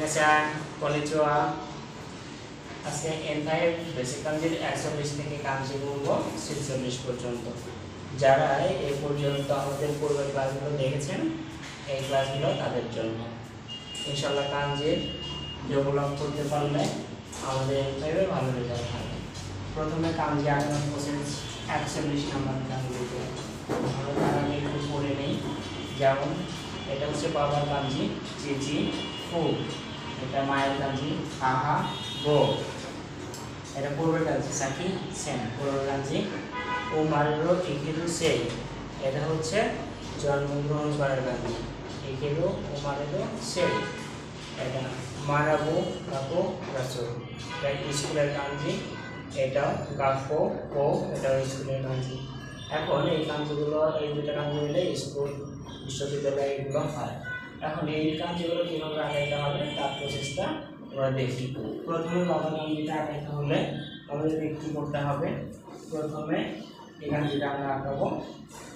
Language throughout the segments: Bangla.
মিনাসান কনিচিওয়া। আজকে N5 বেসিক কাঞ্জির 41 থেকে কাঞ্জি বলবো 46 পর্যন্ত। যারা এই পর্যন্ত আমাদের পূর্বের ক্লাসগুলো দেখেছেন এই ক্লাসগুলো তাদের জন্য। ইনশাআল্লাহ কাঞ্জির ডেভেলপ করতে পারলে আমাদের N5 এ ভালো রেজাল্ট হবে। প্রথমে কাঞ্জি আগানোর প্রসেস 41 নম্বর কাঞ্জিতে আমরা একটু পড়ে নেই। যেমন এটা হচ্ছে বাবার কাঞ্জি চিচি ফু, এটা মায়ের কাঞ্জি আহা গো, এটা পূর্বের কাঞ্জি সাকি সেন, পূর্বের কাঞ্জি ও মারো ইকিরু সেই, এটা হচ্ছে জন্মগ্রহণ করার কাঞ্জি ইকিরু ও মারো সেই, এটা মারাবো গাকো রাসো, এটা স্কুলের কাঞ্জি, এটা গাকো কো, এটা স্কুলের কাঞ্জি। এখন এই কাঞ্জিগুলো, এই দুটো কাঞ্জি মিলে স্কুল বিশ্ববিদ্যালয় এগুলো হয়। এখন এই কাঞ্জিগুলো কীভাবে আগাইতে হবে তার প্রসেসটা আমরা দেখি। প্রথমে বাবা কাঞ্জিটা আগাইতে হলে আমাদের কী করতে হবে, প্রথমে এই কাঞ্জিটা আমরা আঁকাবো।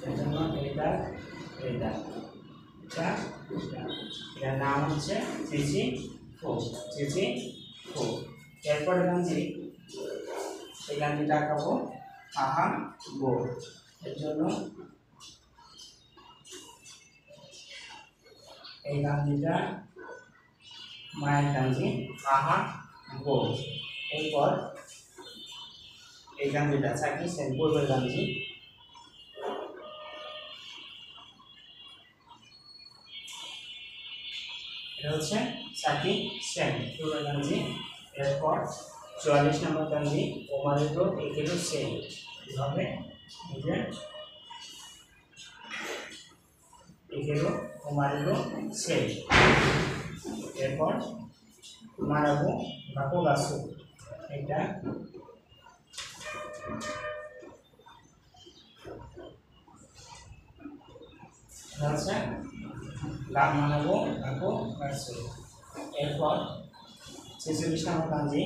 এর জন্য এটা এটার নাম হচ্ছে চিচি ফু, চিচি ফু। এরপরে কাঞ্জি এই কাঞ্জিটা আঁকাবো আহা গো। এর জন্য এই কাঞ্জিটা মায়ের কাঞ্জি আহা গো। এরপর এই কাঞ্জিটা সাকি সেন, পূর্বের কাঞ্জি, এটা হচ্ছে সাকি সেন, পূর্বের কাঞ্জি। এরপর 44 নম্বর কাঞ্জি ওমারেটো একেরো সেই, এভাবে একেরো ওমারেটো সেই। এরপর মারাবো গাকো গাসু, এটা হচ্ছে গান মানাবো গাকো গাসু। এরপর 46 নম্বর কাঞ্জি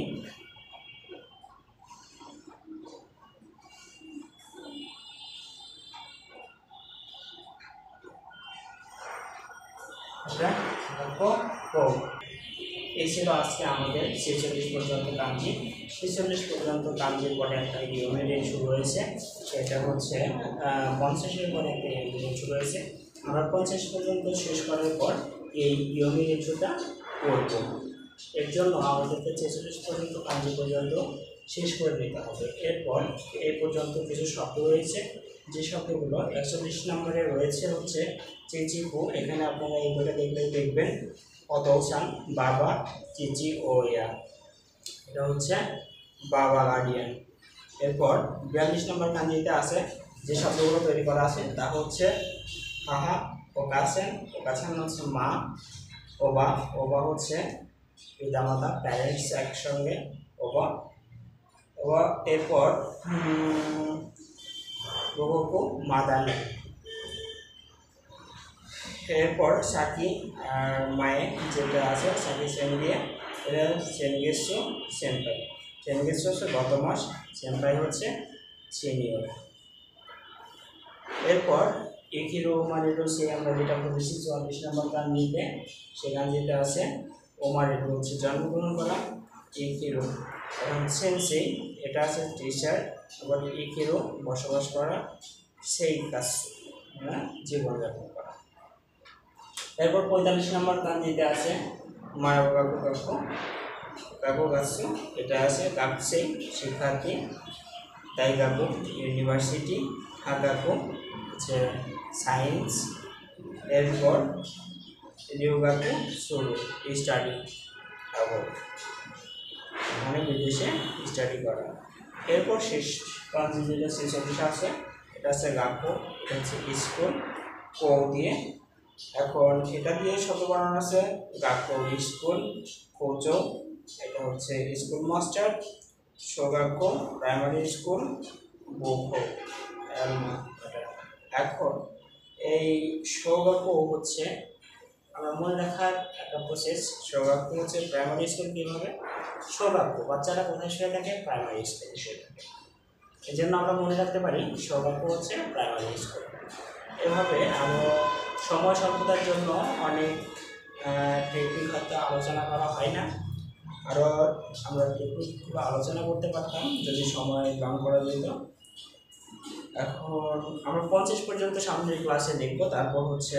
এই ছিল আজকে আমাদের 46 পর্যন্ত কাঞ্জি। 46 পর্যন্ত কাঞ্জির পরে একটা ইউনিট শুরু হয়েছে, সেটা হচ্ছে 50-এর পরে একটা ইউনিট শুরু হয়েছে। আমরা 50 পর্যন্ত শেষ করার পর এই ইউনিটটা করব। এর জন্য আমাদেরকে 46 পর্যন্ত কাঞ্জি পর্যন্ত শেষ করে নিতে হবে। এরপর এই পর্যন্ত কিছু শব্দ রয়েছে, যে শব্দগুলো 41 নম্বরে রয়েছে হচ্ছে চিচিফু। এখানে আপনারা এই বইটা দেখবেন অদৌসান বাবা চিচি ও ইয়া, এটা হচ্ছে বাবা গার্ডিয়ান। এরপর 42 নম্বর কাঞ্জিতে আছে যে শব্দগুলো তৈরি করা আছে তা হচ্ছে আহা ওকাসেন, ওকাসেন হচ্ছে মা, ওবা, ওবা হচ্ছে পিতামাতা প্যারেন্টস একসঙ্গে ওবা ওবা। এরপর গোগোকো মাদানি। এরপর সাকি আর মায়ে যেটা আছে সাকি সেন দিয়ে, এটা সেনগেসু সেনপাই। সেনগেসু হচ্ছে গত মাস, সেনপাই হচ্ছে সিনিয়র। এরপর একিরো ওমারেটো সে, আমরা যেটা পড়েছি 44 নম্বর কাঞ্জিতে, সে কাঞ্জিতে আছে ওমারেটো হচ্ছে জন্মগ্রহণ করা, একিরো এবং সেনসেই এটা আছে টিচার, আবার একিরো বসবাস করা, সেই কাজ জীবনযাপন করা। এরপর 45 নম্বর কাঞ্জিতে আছে মারাবো গাকো গাকো, গাকো গাছু, এটা আছে গাকসেই শিক্ষার্থী, তাই গাকো ইউনিভার্সিটি, হাগাকো হচ্ছে সায়েন্স। এরপর রিওগাকো শুরু স্টাডি অ্যাবোর্ড, মানে বিদেশে স্টাডি করা। এরপর শেষ কাঞ্জি যেটা 46 আছে, এটা আছে গাকো, এটা হচ্ছে স্কুল কো দিয়ে। এখন এটা দিয়ে শব্দ বানানো আছে গাকো স্কুল, কোচো এটা হচ্ছে স্কুল মাস্টার, শোগাকো প্রাইমারি স্কুল, বোকো। এখন এই শোগাকো হচ্ছে আমরা মনে রাখার একটা প্রসেস। শোগাকো হচ্ছে প্রাইমারি স্কুল কীভাবে, শোগাকো বাচ্চারা কোথায় শুয়ে থাকে, প্রাইমারি স্কুলে শুয়ে থাকে, এই জন্য আমরা মনে রাখতে পারি শোগাকো হচ্ছে প্রাইমারি স্কুল। এভাবে আমরা সময় স্বল্পতার জন্য অনেক টেকনিক হয়তো আলোচনা করা হয় না, আরও আমরা টেকনিকগুলো আলোচনা করতে পারতাম যদি সময় গ্রহণ করা যেত। এখন আমরা 50 পর্যন্ত সামনের ক্লাসে দেখব, তারপর হচ্ছে